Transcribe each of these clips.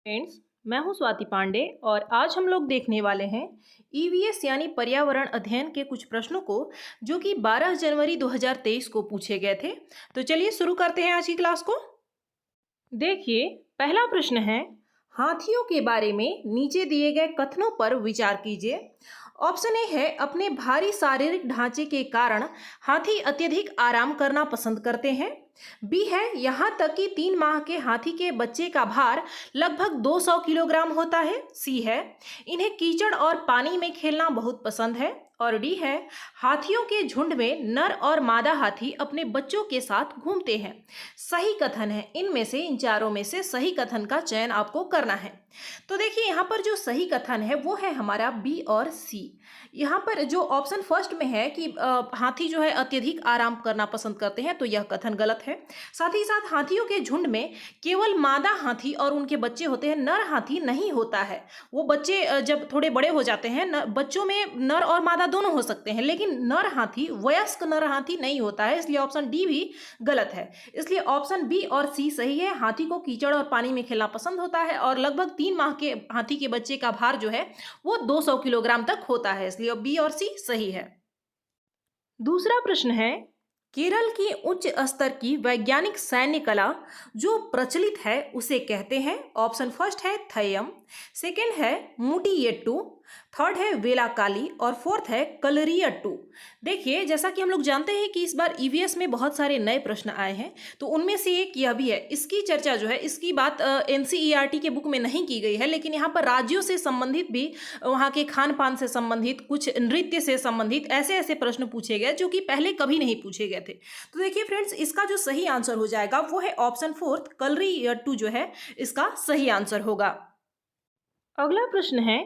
Friends, मैं हूं स्वाति पांडे और आज हम लोग देखने वाले हैं ईवीएस यानी पर्यावरण अध्ययन के कुछ प्रश्नों को जो कि 12 जनवरी 2023 को पूछे गए थे। तो चलिए शुरू करते हैं आज की क्लास को। देखिए, पहला प्रश्न है, हाथियों के बारे में नीचे दिए गए कथनों पर विचार कीजिए। ऑप्शन ए है, अपने भारी शारीरिक ढांचे के कारण हाथी अत्यधिक आराम करना पसंद करते हैं। बी है, यहाँ तक कि 3 माह के हाथी के बच्चे का भार लगभग 200 किलोग्राम होता है। सी है, इन्हें कीचड़ और पानी में खेलना बहुत पसंद है। और डी है, हाथियों के झुंड में नर और मादा हाथी अपने बच्चों के साथ घूमते हैं। सही कथन है, इनमें से इन चारों में से सही कथन का चयन आपको करना है। तो देखिए, यहाँ पर जो सही कथन है वो है हमारा बी और सी। यहाँ पर जो ऑप्शन फर्स्ट में है कि हाथी जो है अत्यधिक आराम करना पसंद करते हैं, तो यह कथन गलत है। साथ ही साथ हाथियों के झुंड में केवल मादा हाथी और उनके बच्चे होते हैं, नर हाथी नहीं होता है। वो बच्चे जब थोड़े बड़े हो जाते हैं, बच्चों में नर और मादा दोनों हो सकते हैं, लेकिन नर हाथी, वयस्क नर हाथी नहीं होता है। इसलिए ऑप्शन डी भी गलत है। इसलिए ऑप्शन बी और सी सही है। हाथी को कीचड़ और पानी में खेलना पसंद होता है और लगभग 3 माह के हाथी के बच्चे का भार जो है वो 200 किलोग्राम तक होता है। इसलिए बी और सी सही है। दूसरा प्रश्न है, केरल की उच्च स्तर की वैज्ञानिक सैन्य कला जो प्रचलित है उसे कहते हैं। ऑप्शन फर्स्ट है थयम, सेकंड है मुडियेट्टू, थर्ड है वेलाकाली और फोर्थ है कलरियट्टू। देखिए, जैसा कि हम लोग जानते हैं कि इस बार ईवीएस में बहुत सारे नए प्रश्न आए हैं, तो उनमें से एक यह भी है। इसकी चर्चा जो है, इसकी बात एनसीईआरटी के बुक में नहीं की गई है, लेकिन यहाँ पर राज्यों से संबंधित भी, वहाँ के खान पान से संबंधित, कुछ नृत्य से संबंधित ऐसे ऐसे प्रश्न पूछे गए जो कि पहले कभी नहीं पूछे गए थे। तो देखिए फ्रेंड्स, इसका जो सही आंसर हो जाएगा वो है ऑप्शन फोर्थ, कलरियट्टू जो है इसका सही आंसर होगा। अगला प्रश्न है,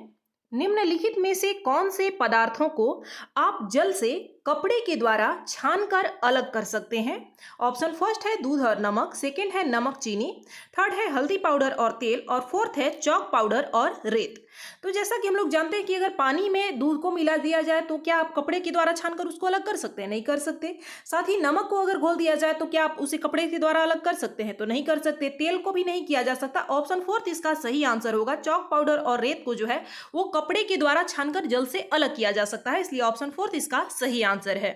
निम्नलिखित में से कौन से पदार्थों को आप जल से कपड़े के द्वारा छानकर अलग कर सकते हैं। ऑप्शन फर्स्ट है दूध और नमक, सेकंड है नमक चीनी, थर्ड है हल्दी पाउडर और तेल और फोर्थ है चौक पाउडर और रेत। तो जैसा कि हम लोग जानते हैं कि अगर पानी में दूध को मिला दिया जाए तो क्या आप कपड़े के द्वारा छानकर उसको अलग कर सकते हैं? नहीं कर सकते। साथ ही नमक को अगर घोल दिया जाए तो क्या आप उसे कपड़े के द्वारा अलग कर सकते हैं? तो नहीं कर सकते। तेल को भी नहीं किया जा सकता। ऑप्शन फोर्थ इसका सही आंसर होगा। चौक पाउडर और रेत को जो है वो कपड़े के द्वारा छानकर जल से अलग किया जा सकता है। इसलिए ऑप्शन फोर्थ इसका सही आंसर है।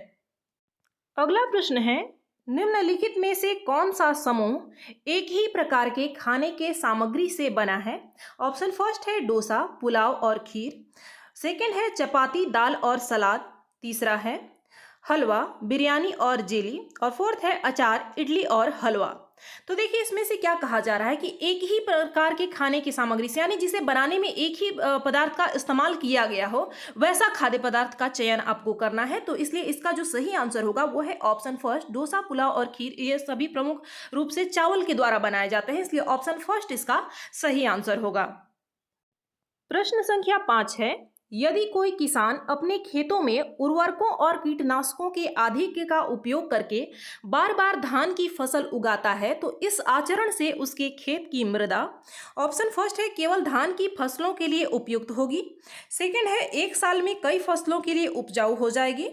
अगला प्रश्न है, निम्नलिखित में से कौन सा समूह एक ही प्रकार के खाने के सामग्री से बना है। ऑप्शन फर्स्ट है डोसा, पुलाव और खीर, सेकंड है चपाती, दाल और सलाद, तीसरा है हलवा, बिरयानी और जेली और फोर्थ है अचार, इडली और हलवा। तो देखिए, इसमें से क्या कहा जा रहा है कि एक ही प्रकार के खाने की सामग्री से, यानी जिसे बनाने में एक ही पदार्थ का इस्तेमाल किया गया हो, वैसा खाद्य पदार्थ का चयन आपको करना है। तो इसलिए इसका जो सही आंसर होगा वो है ऑप्शन फर्स्ट, डोसा, पुलाव और खीर ये सभी प्रमुख रूप से चावल के द्वारा बनाए जाते हैं। इसलिए ऑप्शन फर्स्ट इसका सही आंसर होगा। प्रश्न संख्या 5 है, यदि कोई किसान अपने खेतों में उर्वरकों और कीटनाशकों के आधिक्य का उपयोग करके बार बार धान की फसल उगाता है तो इस आचरण से उसके खेत की मृदा, ऑप्शन फर्स्ट है केवल धान की फसलों के लिए उपयुक्त होगी, सेकंड है एक साल में कई फसलों के लिए उपजाऊ हो जाएगी,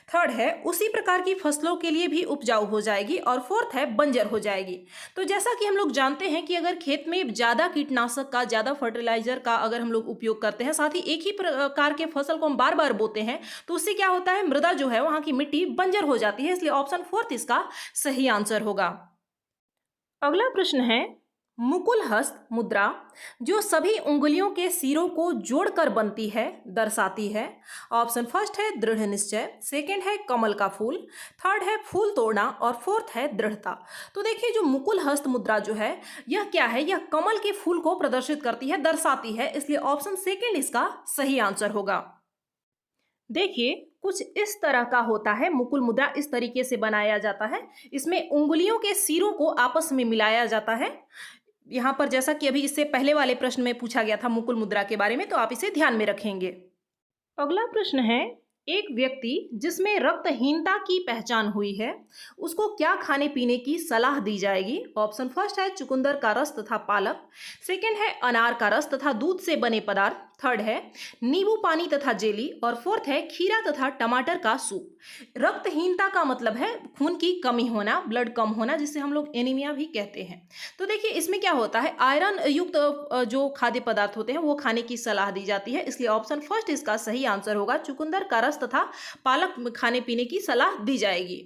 थर्ड है उसी प्रकार की फसलों के लिए भी उपजाऊ हो जाएगी और फोर्थ है बंजर हो जाएगी। तो जैसा कि हम लोग जानते हैं कि अगर खेत में ज़्यादा कीटनाशक का, ज़्यादा फर्टिलाइजर का अगर हम लोग उपयोग करते हैं, साथ ही एक ही प्रकार के फसल को हम बार बार बोते हैं, तो उससे क्या होता है, मृदा जो है वहाँ की मिट्टी बंजर हो जाती है। इसलिए ऑप्शन फोर्थ इसका सही आंसर होगा। अगला प्रश्न है, मुकुल हस्त मुद्रा जो सभी उंगलियों के सिरों को जोड़कर बनती है दर्शाती है। ऑप्शन फर्स्ट है दृढ़ निश्चय, सेकंड है कमल का फूल, थर्ड है फूल तोड़ना और फोर्थ है दृढ़ता। तो देखिए, जो मुकुल हस्त मुद्रा जो है यह क्या है, यह कमल के फूल को प्रदर्शित करती है, दर्शाती है। इसलिए ऑप्शन सेकंड इसका सही आंसर होगा। देखिए, कुछ इस तरह का होता है मुकुल मुद्रा, इस तरीके से बनाया जाता है। इसमें उंगलियों के सिरों को आपस में मिलाया जाता है। यहाँ पर जैसा कि अभी इससे पहले वाले प्रश्न में पूछा गया था मुकुल मुद्रा के बारे में, तो आप इसे ध्यान में रखेंगे। अगला प्रश्न है, एक व्यक्ति जिसमें रक्तहीनता की पहचान हुई है उसको क्या खाने पीने की सलाह दी जाएगी। ऑप्शन फर्स्ट है चुकंदर का रस तथा पालक, सेकंड है अनार का रस तथा दूध से बने पदार्थ, थर्ड है नींबू पानी तथा जेली, और फोर्थ है खीरा तथा टमाटर का सूप। रक्तहीनता का मतलब है खून की कमी होना, ब्लड कम होना, जिसे हम लोग एनीमिया भी कहते हैं। तो देखिए इसमें क्या होता है, आयरन युक्त जो खाद्य पदार्थ होते हैं वो खाने की सलाह दी जाती है, इसलिए ऑप्शन फर्स्ट इसका सही आंसर होगा। चुकंदर का रस तथा पालक खाने पीने की सलाह दी जाएगी।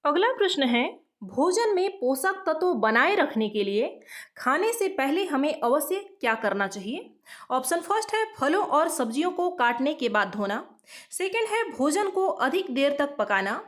अगला प्रश्न है, भोजन में पोषक तत्व बनाए रखने के लिए खाने से पहले हमें अवश्य क्या करना चाहिए? ऑप्शन फर्स्ट है फलों और सब्जियों को काटने के बाद धोना। सेकंड है भोजन को अधिक देर तक पकाना।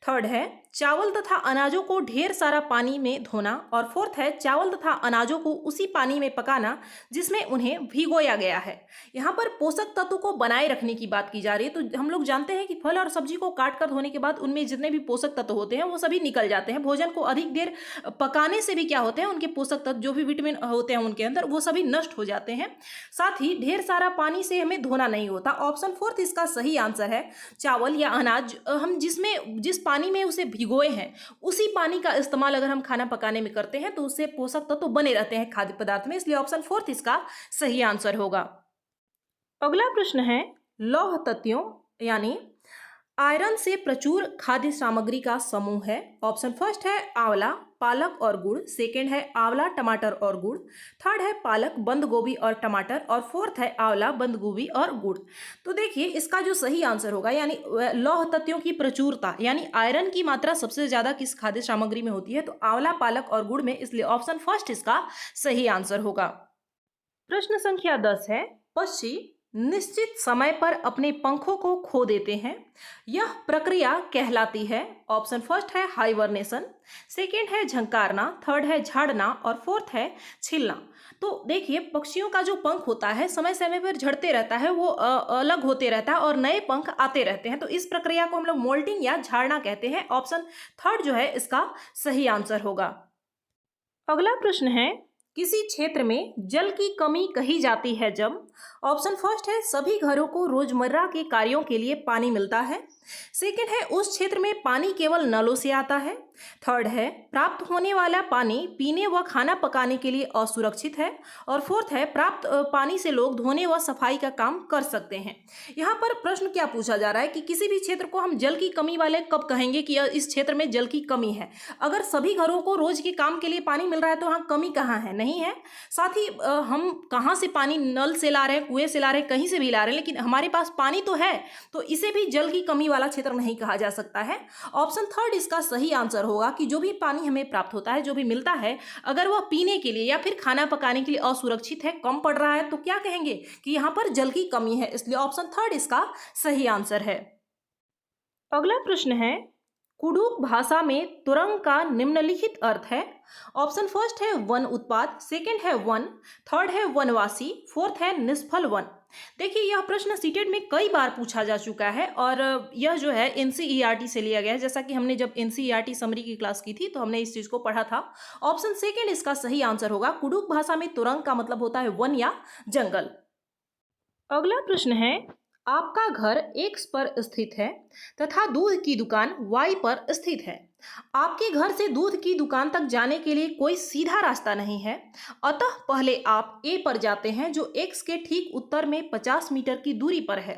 थर्ड है चावल तथा अनाजों को ढेर सारा पानी में धोना। और फोर्थ है चावल तथा अनाजों को उसी पानी में पकाना जिसमें उन्हें भिगोया गया है। यहाँ पर पोषक तत्व को बनाए रखने की बात की जा रही है। तो हम लोग जानते हैं कि फल और सब्जी को काट कर धोने के बाद उनमें जितने भी पोषक तत्व होते हैं वो सभी निकल जाते हैं। भोजन को अधिक देर पकाने से भी क्या होते हैं, उनके पोषक तत्व जो भी विटामिन होते हैं उनके अंदर वो सभी नष्ट हो जाते हैं। साथ ही ढेर सारा पानी से हमें धोना नहीं होता। ऑप्शन फोर्थ इसका सही आंसर है। चावल या अनाज हम जिस पानी में उसे भिगोए हैं उसी पानी का इस्तेमाल अगर हम खाना पकाने में करते हैं तो उससे पोषक तत्व बने रहते हैं खाद्य पदार्थ में, इसलिए ऑप्शन फोर्थ इसका सही आंसर होगा। अगला प्रश्न है, लौह तत्वों यानी आयरन से प्रचुर खाद्य सामग्री का समूह है। ऑप्शन फर्स्ट है आंवला, पालक और गुड़। सेकंड है आंवला, टमाटर और गुड़। थर्ड है पालक, बंद गोभी और टमाटर। और फोर्थ है आंवला, बंद गोभी और गुड़। तो देखिए इसका जो सही आंसर होगा, यानी लौह तत्वों की प्रचुरता यानी आयरन की मात्रा सबसे ज्यादा किस खाद्य सामग्री में होती है, तो आंवला, पालक और गुड़ में, इसलिए ऑप्शन फर्स्ट इसका सही आंसर होगा। प्रश्न संख्या 10 है, पक्षी निश्चित समय पर अपने पंखों को खो देते हैं, यह प्रक्रिया कहलाती है। ऑप्शन फर्स्ट है हाइबरनेशन, सेकंड है झंकारना, थर्ड है झाड़ना और फोर्थ है छिलना। तो देखिए पक्षियों का जो पंख होता है समय समय पर झड़ते रहता है, वो अलग होते रहता है और नए पंख आते रहते हैं। तो इस प्रक्रिया को हम लोग मोल्टिंग या झाड़ना कहते हैं। ऑप्शन थर्ड जो है इसका सही आंसर होगा। अगला प्रश्न है, किसी क्षेत्र में जल की कमी कही जाती है जब? ऑप्शन फर्स्ट है सभी घरों को रोजमर्रा के कार्यों के लिए पानी मिलता है। सेकंड है उस क्षेत्र में पानी केवल नलों से आता है। थर्ड है प्राप्त होने वाला पानी पीने व खाना पकाने के लिए असुरक्षित है। और फोर्थ है प्राप्त पानी से लोग धोने व सफाई का काम कर सकते हैं। यहाँ पर प्रश्न क्या पूछा जा रहा है कि किसी भी क्षेत्र को हम जल की कमी वाले कब कहेंगे कि इस क्षेत्र में जल की कमी है? अगर सभी घरों को रोज के काम के लिए पानी मिल रहा है तो वहाँ कमी कहाँ है? नहीं है। साथ ही हम कहाँ से पानी, नल से ला रहे हैं, कुएं से ला रहे हैं, कहीं से भी ला रहे हैं, लेकिन हमारे पास पानी तो है, तो इसे भी जल की कमी वाला क्षेत्र नहीं कहा जा सकता है। ऑप्शन थर्ड इसका सही आंसर होगा कि जो भी पानी हमें प्राप्त होता है, जो भी मिलता है, अगर वह पीने के लिए या फिर खाना पकाने के लिए असुरक्षित है, कम पड़ रहा है, तो क्या कहेंगे कि यहाँ पर जल की कमी है, इसलिए ऑप्शन थर्ड इसका सही आंसर है। अगला प्रश्न है, कुडुक भाषा में तुरंग का निम्नलिखित अर्थ है। ऑप्शन फर्स्ट है वन उत्पाद, सेकंड है वन, थर्ड है वनवासी, फोर्थ है निष्फल वन। देखिए यह प्रश्न सीटेट में कई बार पूछा जा चुका है और यह जो है एनसीईआरटी से लिया गया है। जैसा कि हमने जब एनसीईआरटी समरी की क्लास की थी तो हमने इस चीज को पढ़ा था। ऑप्शन सेकंड इसका सही आंसर होगा। कुडुक भाषा में तुरंग का मतलब होता है वन या जंगल। अगला प्रश्न है, आपका घर एक्स पर स्थित है तथा दूध की दुकान वाई पर स्थित है। आपके घर से दूध की दुकान तक जाने के लिए कोई सीधा रास्ता नहीं है, अतः पहले आप ए पर जाते हैं जो एक्स के ठीक उत्तर में 50 मीटर की दूरी पर है।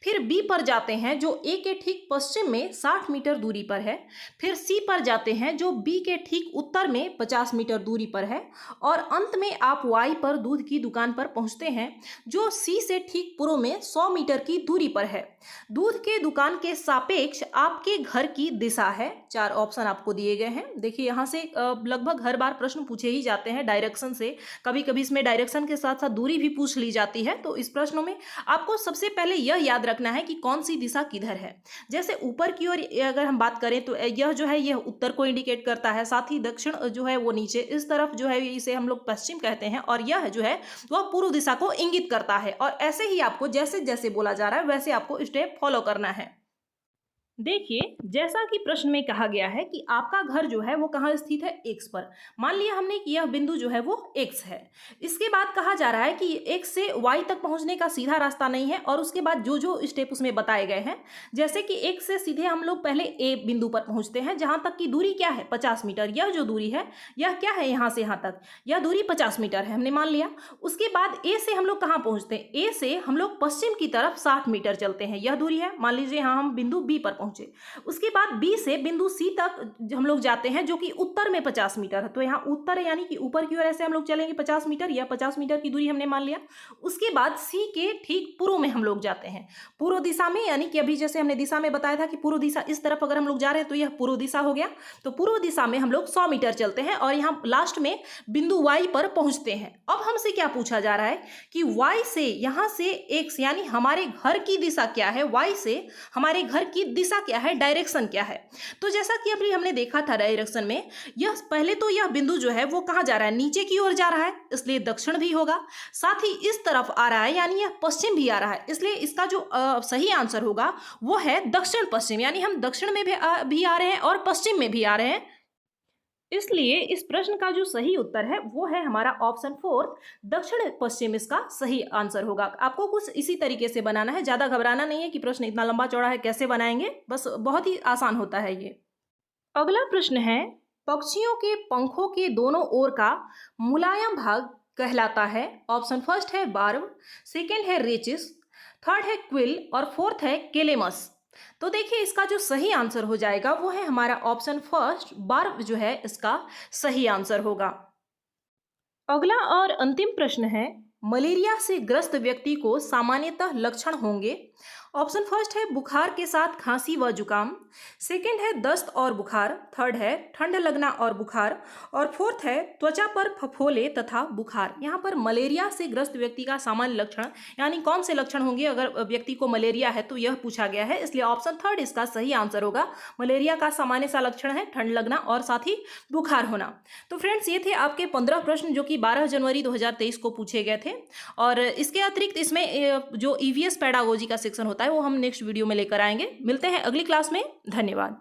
फिर बी पर जाते हैं जो ए के ठीक पश्चिम में 60 मीटर दूरी पर है। फिर सी पर जाते हैं जो बी के ठीक उत्तर में 50 मीटर दूरी पर है। और अंत में आप वाई पर दूध की दुकान पर पहुंचते हैं जो सी से ठीक पूर्व में 100 मीटर की दूरी पर है। दूध के दुकान के सापेक्ष आपके घर की दिशा है। 4 ऑप्शन आपको दिए गए हैं। देखिए यहाँ से लगभग हर बार प्रश्न पूछे ही जाते हैं डायरेक्शन से, कभी कभी इसमें डायरेक्शन के साथ साथ दूरी भी पूछ ली जाती है। तो इस प्रश्नों में आपको सबसे पहले यह याद रखना है कि कौन सी दिशा किधर है। जैसे ऊपर की ओर अगर हम बात करें तो यह जो है यह उत्तर को इंडिकेट करता है, साथ ही दक्षिण जो है वो नीचे, इस तरफ जो है इसे हम लोग पश्चिम कहते हैं, और यह जो है वह पूर्व दिशा को इंगित करता है। और ऐसे ही आपको जैसे जैसे बोला जा रहा है वैसे आपको स्टेप फॉलो करना है। देखिए, जैसा कि प्रश्न में कहा गया है कि आपका घर जो है वो कहाँ स्थित है, एक्स पर। मान लिया हमने कि यह बिंदु जो है वो एक्स है। इसके बाद कहा जा रहा है कि एक्स से वाई तक पहुंचने का सीधा रास्ता नहीं है, और उसके बाद जो जो स्टेप उसमें बताए गए हैं, जैसे कि एक्स से सीधे हम लोग पहले ए बिंदु पर पहुंचते हैं, जहां तक की दूरी क्या है, 50 मीटर। यह जो दूरी है यह क्या है, यहाँ से यहाँ तक यह दूरी 50 मीटर है, हमने मान लिया। उसके बाद ए से हम लोग कहाँ पहुंचते हैं, ए से हम लोग पश्चिम की तरफ 60 मीटर चलते हैं, यह दूरी है। मान लीजिए यहाँ हम बिंदु बी पर पहुंचे। उसके बाद बी से बिंदु सी तक हम लोग जाते हैं, जो कि उत्तर में 50 मीटर है। तो यहाँ उत्तर है, यानी कि ऊपर की ओर ऐसे हम लोग चलेंगे 50 मीटर, या 50 मीटर की दूरी हमने मान लिया। उसके बाद सी के ठीक पूर्व में हम लोग जाते हैं, पूर्व दिशा में, यानी कि अभी जैसे हमने दिशा में बताया था कि पूर्व दिशा इस तरफ अगर हम लोग जा रहे हैं तो यह पूर्व दिशा हो गया। तो पूर्व दिशा में हम लोग 100 मीटर चलते हैं और यहाँ लास्ट में बिंदु वाई पर पहुंचते हैं। अब हमसे क्या पूछा जा रहा है कि वाई से यहाँ से एक्स, यानी हमारे घर की दिशा क्या है, वाई से हमारे घर की दिशा क्या है, डायरेक्शन क्या है। तो जैसा कि अभी हमने देखा था डायरेक्शन में, यह पहले तो यह बिंदु जो है वो कहाँ जा रहा है, नीचे की ओर जा रहा है, इसलिए दक्षिण भी होगा। साथ ही इस तरफ आ रहा है, यानी यह पश्चिम भी आ रहा है, इसलिए इसका जो सही आंसर होगा वो है दक्षिण पश्चिम, यानी हम दक्षिण में भी आ रहे हैं और पश्चिम में भी आ रहे हैं। इसलिए इस प्रश्न का जो सही उत्तर है वो है हमारा ऑप्शन 4, दक्षिण पश्चिम इसका सही आंसर होगा। आपको कुछ इसी तरीके से बनाना है, ज़्यादा घबराना नहीं है कि प्रश्न इतना लंबा चौड़ा है कैसे बनाएंगे, बस बहुत ही आसान होता है ये। अगला प्रश्न है, पक्षियों के पंखों के दोनों ओर का मुलायम भाग कहलाता है। ऑप्शन फर्स्ट है बार्ब, सेकेंड है रेचिस, थर्ड है क्विल और फोर्थ है केलेमस। तो देखिए, इसका जो सही आंसर हो जाएगा वो है हमारा ऑप्शन फर्स्ट, बार्ब जो है इसका सही आंसर होगा। अगला और अंतिम प्रश्न है, मलेरिया से ग्रस्त व्यक्ति को सामान्यतः लक्षण होंगे। ऑप्शन फर्स्ट है बुखार के साथ खांसी व जुकाम, सेकंड है दस्त और बुखार, थर्ड है ठंड लगना और बुखार, और फोर्थ है त्वचा पर फफोले तथा बुखार। यहाँ पर मलेरिया से ग्रस्त व्यक्ति का सामान्य लक्षण, यानी कौन से लक्षण होंगे अगर व्यक्ति को मलेरिया है, तो यह पूछा गया है, इसलिए ऑप्शन थर्ड इसका सही आंसर होगा। मलेरिया का सामान्य सा लक्षण है ठंड लगना और साथ ही बुखार होना। तो फ्रेंड्स, ये थे आपके 15 प्रश्न जो कि 12 जनवरी 2023 को पूछे गए थे। और इसके अतिरिक्त इसमें जो ईवीएस पेडागोजी का सेक्शन होता है वो हम नेक्स्ट वीडियो में लेकर आएंगे। मिलते हैं अगली क्लास में। धन्यवाद।